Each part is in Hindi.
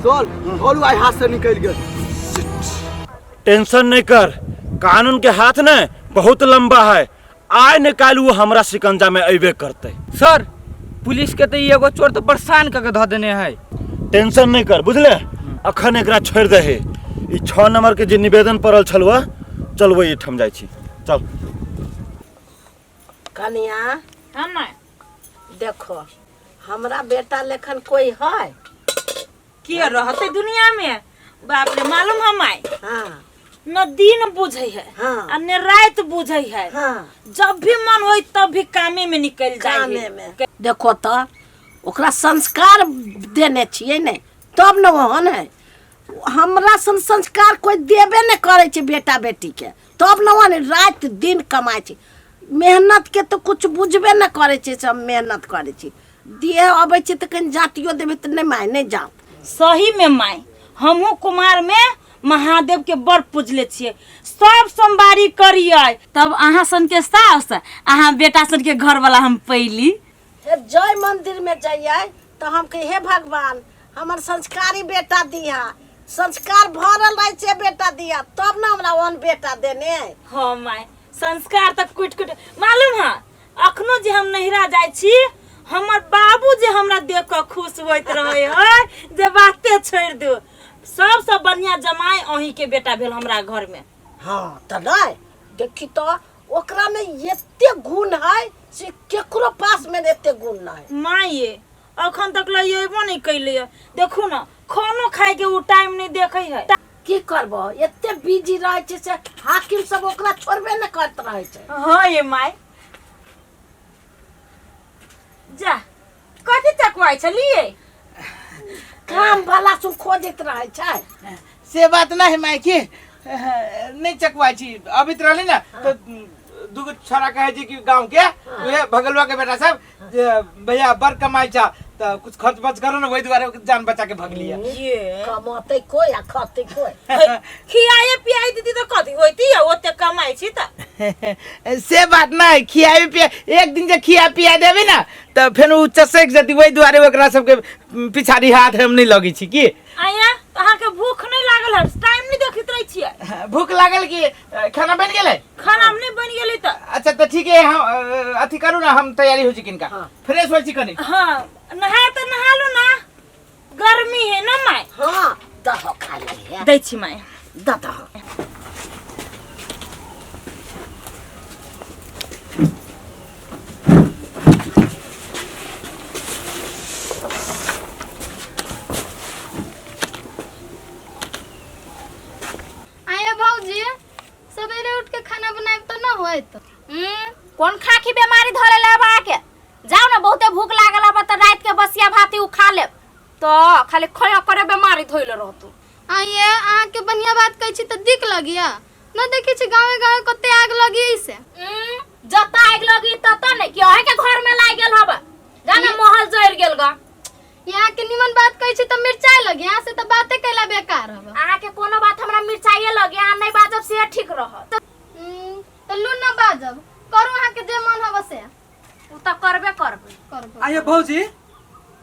चल ढोलू आई हाथ से निकल गए। टेंशन नहीं कर, कानून के हाथ ने बहुत लंबा है, आय निकाल वो हमरा शिकंजा में अबे करते। सर पुलिस के तो एगो चोर तो परेशान करके धो देने है। टेंशन नहीं कर बुझले, अखन एकरा छोड़ दे। ई 6 नंबर के जे निवेदन पड़ल छलवा, चल वही ठम जाय छी। चल कनिया हम देखो हमरा बेटा लेखन कोई है किया रहते दुनिया में। बाप रे मालूम हम आए हाँ न दिन बुझे है हाँ। न रात बुझे है हाँ। जब भी मन हो तब भी कामे में निकल जाए कामे में। देखो तो ओकरा संस्कार देने छिए ने तब न ओहन है। हमरा संस्कार कोई देबे न करे छे बेटा बेटी के, तब न ओहन रात दिन कमाए छे। मेहनत के तो कुछ बुझबे न करे छे, सब मेहनत करे छे। दिए अबे छे त कन जातियो देबे त नहीं मायने जाओ। सही में माई हमहू कुमार में महादेव के बड़ पूजले छिए, सब सोमवारी करिए। तब अहाँ सन के सास अहाँ बेटा सन के घर वाला हम पैली जय मंदिर में जाइए तो हम कहे हे भगवान हमर संस्कारी बेटा दिया, संस्कार भरल रहे छे बेटा दिया, तब ना हमरा ओहन बेटा देने। हाँ माई संस्कार तक कुट कुट मालूम है। अखनो जे हम नहिरा जाय छी हमर बाबू जे हमरा देख के खुश होइत रहे है जे बाते छोड़ दो। सबसे बढ़िया जमाई अही के बेटा भेल हमरा घर में। हाँ त नहीं देखी तो ओकरा में एते गुण है से केकरो पास में एते गुण नहीं। माई अखन तक लइबो नहीं कैले, देखू ना खानो खाए के वो टाइम नहीं देखे है। की करबो एते बिजी रहे छे से हाकिम सब ओकरा छोड़बे न करत रहे छे। हाँ ये माई जा कथी चकवाई छलिए काम भला सुन खोजत रहे छे। से बात ना है माई की नहीं चकवा छी। अभी तो रहली ना तो दूगो छोरा कहे जी कि गांव के वे भगलवा के बेटा सब भैया बर कमाई छा तो कुछ खर्च बच करो ना, वही दुआरे जान बचा के भग लिया। ये कमाते कोई आ खाते कोई। खियाए पियाई दीदी तो कथी होती है ओते कमाई छी त। से बात ना है, खियावे पिया एक दिन जे खिया पिया देबे ना तो फिर उ चसेक जति वही दुआरे ओकरा सब के पिछाड़ी हाथ हम नहीं लगी छी की। आया अहाँ के भूख नहीं लागल है, टाइम नहीं देखित रही छिए। भूख लागल की खाना बन गेले? खाना हम नहीं बन गेली त। अच्छा तो ठीक है हम अथी करू ना, हम तैयारी हो छी किनका फ्रेश हो छी कनी। हां नहा तो नहा लो ना, गर्मी है ना माई। हां दहो खा ले दै छी माई दहो। भौजी सवेरे उठ के खाना बनाए तो ना होए तो कौन खा की बीमारी धरे ले बा के जाओ ना, बहुते भूख लागल बा त रात के बसिया भाती उ खा ले तो खाली खया करे बीमारी धइले रहतु। आइए आ के बढ़िया बात कहै छी त दिक लगिया न देखै छी गांवे गांवे कते आग लगी इसे। जता आग लगी तता नहीं कि अहे के घर में लाग गेल हबा, जाना महल जर गेल गा। यहाँ के निमन बात कहै छी त मिर्चाई लगी, यहाँ से त बातें कैला बेकार हबा। अहाँ के कोनो बात हमरा मिर्चाइए लगे आ नहीं बाजब से ठीक रहत। त लू न बाजब करू अहाँ के जे मन हबा से उ त करबे। आइए भौजी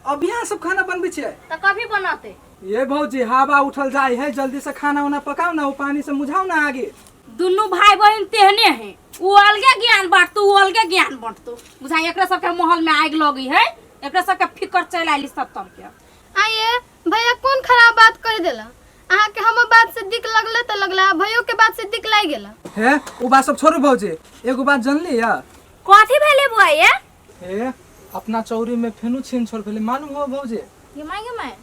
अब यहाँ सब खाना बनबे छे त कभी बनाते ये भौजी हवा उठल जाए है, जल्दी से खाना वाना पकाओ ना, वो पानी से मुझाओ ना आगे। दुनु भाई बहन तेहने है, उ अलगे ज्ञान बांटतु उ अलगे ज्ञान बांटतु। बुझाई एकरा सब के महल में आग लगी है, एकरा सब के फिकर चल आइली सब तब के। आइए भैया कौन खराब बात कह देला, अहाँ के हमर बात से दिक लगले त लगला, भयो के बात से दिक लाग गेला। है वो बात सब छोड़ू भौजी, एगो बात जानली या कथि भेले बुआ ये? ए अपना चौरी में फेनु छीन छोड़ भेले मालूम हो भौजी? ये माय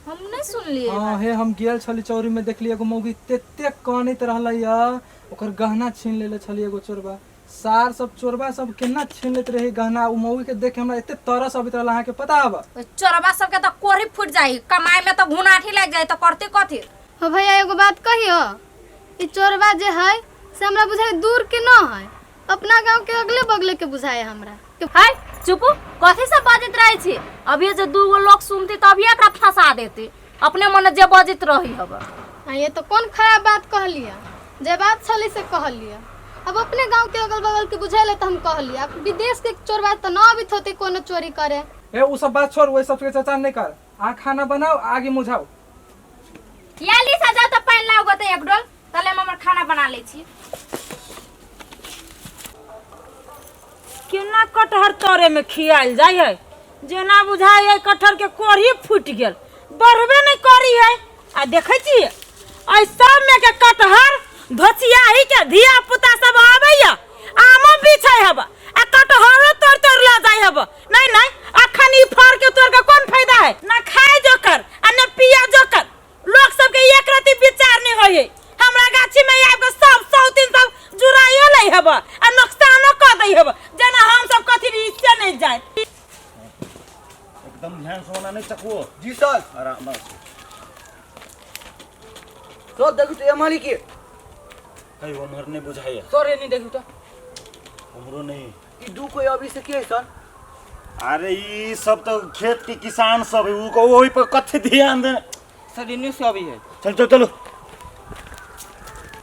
हम नहीं सुनलिए। हां हे हम गेल छली चौरी में देखली एगो मौगी तेते कानित रहलै या, ओकर गहना छीन लेले छली एगो चोरबा। सार सब चोरबा सब केना छीन लेत रही गहना, उ मौगी के देख हमरा एते तरस आबित रहल। अहाँ के पता हबा चोरबा सब के त कोरी फुट जाई, कमाई में त घुनाठी लग जाई, त करते कथि। हो भैया एगो बात कहियो, ई चोरबा जे है से हमरा बुझाय दूर के न है, अपना गांव के अगले बगले के बुझाय हमरा। हाय चुप कथि से बाजित रही छी? अभी जे दू गो लोग सुनती तभी एकरा फंसा देती, अपने मन जे बाजित रही हबा। हां ये तो कौन खराब बात कहलिया, जे बात छली से कहलिया। अब अपने गांव के अगल बगल के बुझाइले त हम कहलिया, विदेश के चोरबा त न अबित होते कोनो चोरी करे। ए उ सब बात छोड़, वो सब के चर्चा नहीं कर। आ खाना बनाओ आगे मुझाओ। या ली सा जाओ तो पानी लाओ तो एक डोल तले हम हमर खाना बना ले छी। केना कटहर तोरे में खियाल जाय है जेना बुझाय है कटहर के कोढ़ी फूट गेल बढ़बे नहीं करी है। आ देखे छी आई सब में के कटहर धोचिया ही के धिया पुता सब आबैया आमो बिछै हब आ कटहरो तोड़ ला जाय हब। नहीं अखन ई फर के तोड़ के कोन फायदा है ना खाए जोकर आ ना पिया जोकर। लोग सब के एक रति विचार नहीं होय है हमरा गाछी में आब के सब सौतीन सब जुराइयो लै हब आ नुकसानो क दै हब जेना हम सब कथि इससे नहीं जाय। एकदम ध्यान से होना नहीं चकुओ। जी सर। आराम तो देखो तो हमारी की है वो मरने बुझाया तोरे नहीं देखू तो हमरो नहीं। ई दू कोई अभी से के सर? अरे ये सब तो खेत के किसान सब है उनको वही पर कथी ध्यान दे। सर इन्हीं से अभी है। चल चलो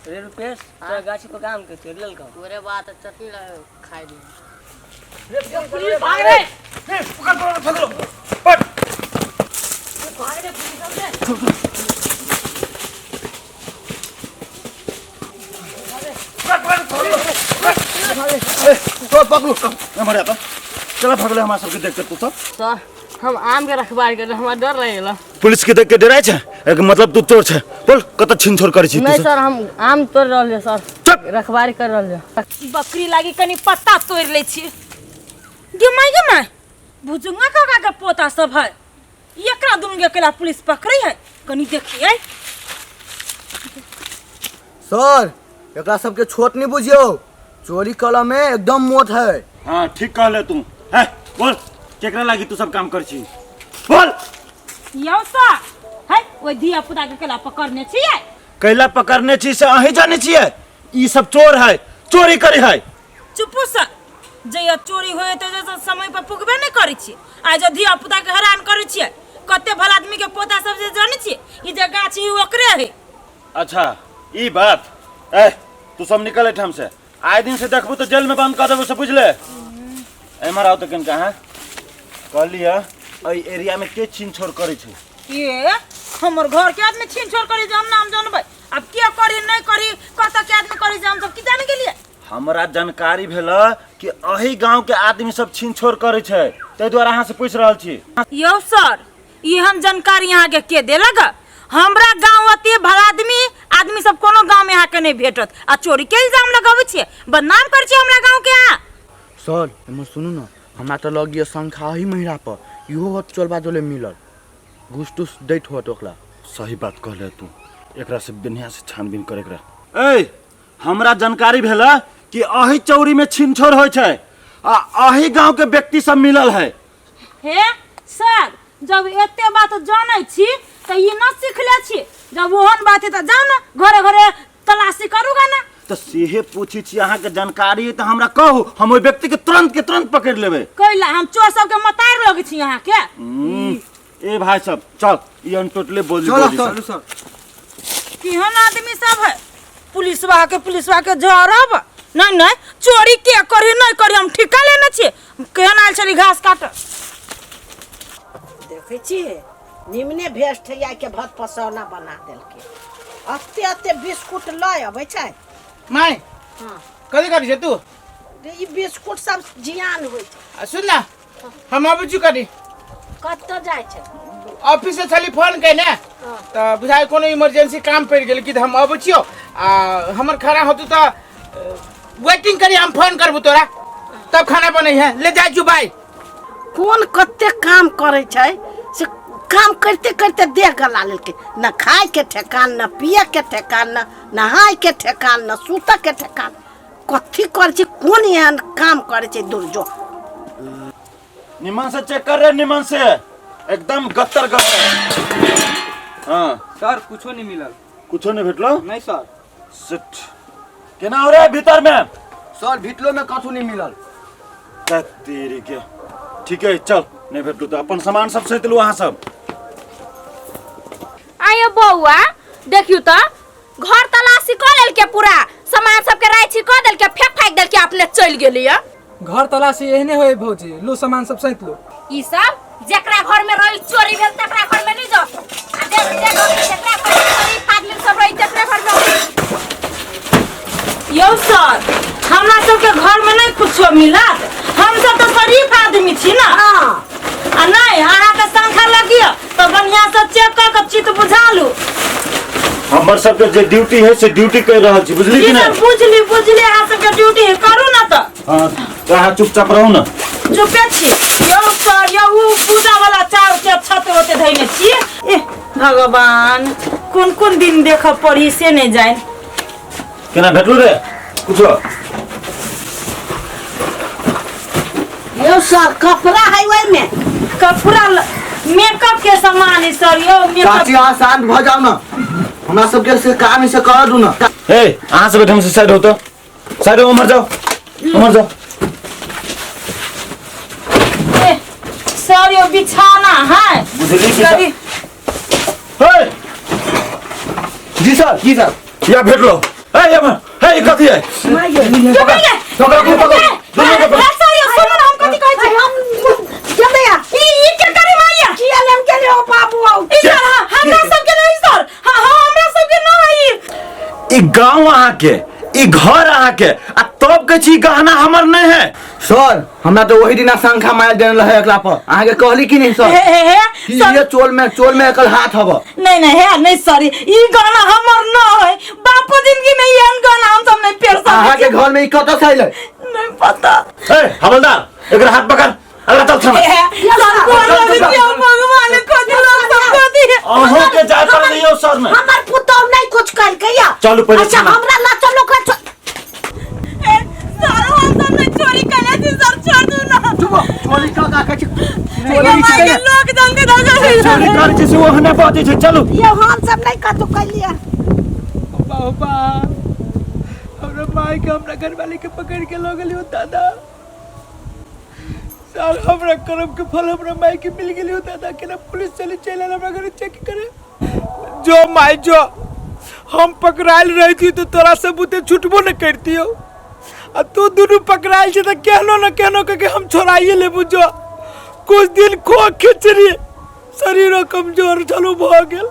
रे रुपेश तो गाछी पर काम के तेल का तोरे बात चटनी खाई दी। पुलिस भाग रे पकड़ पकड़ तो पकड़ो हमारे आता चला भागले हमारे सबके देख कर तू सब। सर हम आम के रखवार कर हमरा डर रहेला। पुलिस के देख के डराय छ एक मतलब तू चोर छ बोल कत छीन छोड़ करै छी नहीं सर हम आम तोड़ रहल सर चुप रखवारी कर रहल। बकरी लागी कनी पत्ता तोड़ ले छी। गे माय भुजुंगा काका के पोता सब है एकरा दुनु के केला पुलिस पकड़ै है कनी देखिए। सर एकरा सबके छोट नहीं बुझियो चोरी कला में एकदम मौत है। हां ठीक कहले तू है बोल केकरा लागी तू सब काम कर छी बोल। यौ सा है ओइ धिया पुता के केला पकड़ने छियै कैला पकड़ने छी से अही जाने छियै ई सब चोर है चोरी करे है। चुप सा जय चोरी होए त जे समय पर पुगबे नहीं करै छी आ जे धिया पुता के हैरान करै छियै कते भला आदमी के पोता सब जे जानै छी ई जे गाछी ओकरे है। अच्छा ई बात ए तू सब निकल एठम से आए दिन से देखबू तो जेल में बंद कर देबू से बुझले। एमर आओ तो किनका है कहलिया एई एरिया में के छीन छोड़ करे छै ये हमर घर के आदमी छीन छोड़ करी जे हम नाम जानबै अब के करी नहीं करी कत के आदमी करी जे हम सब की जाने के लिए। हमरा जानकारी भेला कि अही गांव के आदमी सब छीन छोड़ करे छै तै द्वारा अहाँ से पूछ रहल छी। यो सर ई हम जानकारी यहाँ के देलक हमरा गांव अते भला आदमी सब कोनो गांव में यहाँ के नहीं भेटत आ चोरी के इल्जाम लगाबै छियै बदनाम कर छियै हमरा गांव के। यहाँ सर हमर सुनू ना हमरा तो लग गया संख्या ही महिला पर इहो होत चोरबा दोले मिलल घुस टूस दैत होत ओकरा। सही बात कहले तू एकरा से बढ़िया से छानबीन करे एकरा। ए हमरा जानकारी भेला कि अही चौरी में छीन छोड़ होय छै आ अही गांव के व्यक्ति सब मिलल है। हे सर जब एते बात जानै छी त ई न सीख ले छी जब ओहन बात है त जाओ ना घरे घरे तलाशी करूगा ना। तो सेहे पूछी छी अहाँ के जानकारी है तो हमरा कहू हम ओइ व्यक्ति के तुरंत पकड़ लेबै। कैला हम चोर सब के मतार लगे छी यहाँ के। ए भाई सब चल ई टोटले बोली चलो सर। केहन आदमी सब है पुलिसवा के जरब नहीं चोरी के करी नहीं करी हम ठिका लेने छी केहन आयल छली घास काट। देखे छी निमने भेष ठैया के भत पसौना बना देलके अते बिस्कुट लय अबै छै। माय हाँ कथी करी छै तू? रे ई बिस्कुट सब जियान होइ छै। सुन ना हम आबै छी करी कत जाइ छै ऑफिस से छली फोन कैने त बुझाय कोनो इमरजेंसी काम पड़ गेल कि हम आबै छियो आ हमर खाना होतु त वेटिंग करी हम फोन करबू तोरा तब खाना बनै है ले जाय छु भाई। कौन कते काम करे छै से काम करते करते देह गला लेलके न खाए के ठेकान न पिए के ठेकान न नहाए के ठेकान न सूते के ठेकान कथी करे छै कोन एहन काम करे छै दुर्जो। निमन से चेक कर रे निमन से एकदम गत्तर हाँ सर कुछो नहीं मिलल। कुछो नहीं भेटलो नहीं सर। सिट केना हो रे भीतर में? सर भितलो में कथू नहीं मिलल। तेरी के ठीक है चल नहीं भेटलू तो अपन सामान सब सहित लू अहाँ सब। आयो बौआ देखियो तो घर तलाशी क लेल के पूरा सामान सब के राइची क देल के फेंक देल के अपने चल गेलिए। घर तलाशी एहने होए भौजी लू सामान सब सहित लू। ई सब जेकरा घर में रही चोरी भेल तकरा घर में नहीं जाओ यो सर हमरा सबके घर में नहीं कुछो मिलत, हम सब तो शरीफ आदमी छी ना। आ नहीं अहाँ के संख्या लगियो तो बढ़िया से चेक कर के चित बुझा लू। हमर सबके जे ड्यूटी है से ड्यूटी कर रहल छी, बुझली कि नहीं? बुझली अहाँ सबके ड्यूटी करू ना तो। हां कहाँ चुपचाप रहू ना। चुपे छी यो सर यो पूजा वाला चाउर के छत होते धइने छी। ए भगवान कोन कोन दिन देख पड़ी से नहीं जाए। केना भेटलू रे कुछो? यो सर कपड़ा है वही में, कपड़ा मेकअप के सामान है सर। यो मेकअप चाची यहाँ शांत भ जाओ ना, हमरा सबके से काम ही से कर दू ना। ए अहाँ सब ढंग से साइड हो तो साइड हो, मर जाओ मर जाओ। ए, सर यो बिछाना है बुझली कि सर। हे जी सर, जी सर। या भेट लो। ए यमन हे कथि है? पकड़ को पकड़ दोनों को पकड़। सर यो सुनो ना हम कथि कहै छी। हम जल्दी आ ई के करे माइया किया लेम के ले ओ बाबू आओ। ई सर हमरा सब के नहीं सर। हां हमरा सब के ना है। ई गांव अहाँ के, ई घर अहाँ के, आ तब के छी गहना हमर नहीं है। सर हमरा तो वही दिन संख्या मार देने रहे एकला पर, अहाँ के कहली कि नहीं सर? हे कि ये चोल में एकल हाथ हब। नहीं है नहीं सॉरी ई गाना हमर न है। बापू जिंदगी में ये गाना हम सब नहीं पेर सकते। अहाँ के घर में ई कत से आइले? नहीं पता। ए हवलदार एकरा हाथ पकड़, अल्लाह तक थाना। भगवान को दिला सबको दिए। अहों के जाय पर लियो सर में। हमर पुतौ नहीं कुछ कर गया। चलो पहले अच्छा थाना। हमरा ला चलो कर। सर हम सब ने चोरी करे थी सर, छोड़ दो ना। चोरी का के ये लोग जल्दी चोरी कर जैसे वो हने बात है। चलो ये हम सब नहीं का तो कर लिया। बाबा हमरा माई के हमरा घर वाले के पकड़ के लो गेलियो दादा। सर हमरा करम के फल हमरा माई के मिल गेलियो दादा। केना पुलिस चले चला हमरा घर चेक करे। जो माई जो हम पकड़ाइल रही थी तो तोरा सबूते छुटबो न करती हो। आ तू दोनों पकड़ाइल छे त केहनो न केहनो के हम छोड़ाइए ले बुझो। कुछ दिन खो खिचड़ी शरीर कमजोर चलो भ गेल।